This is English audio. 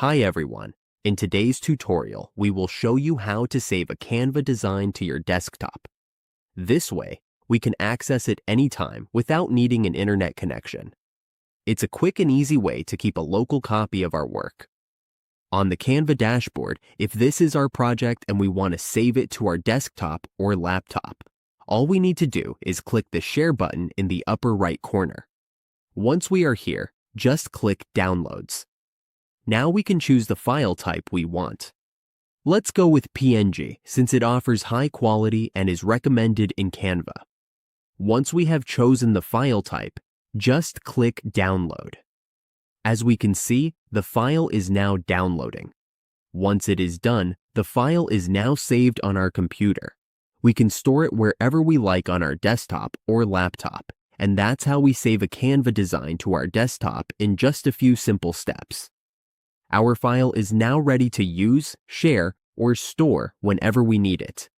Hi everyone. In today's tutorial, we will show you how to save a Canva design to your desktop. This way, we can access it anytime without needing an internet connection. It's a quick and easy way to keep a local copy of our work. On the Canva dashboard, if this is our project and we want to save it to our desktop or laptop, all we need to do is click the Share button in the upper right corner. Once we are here, just click Downloads. Now we can choose the file type we want. Let's go with PNG since it offers high quality and is recommended in Canva. Once we have chosen the file type, just click Download. As we can see, the file is now downloading. Once it is done, the file is now saved on our computer. We can store it wherever we like on our desktop or laptop, and that's how we save a Canva design to our desktop in just a few simple steps. Our file is now ready to use, share, or store whenever we need it.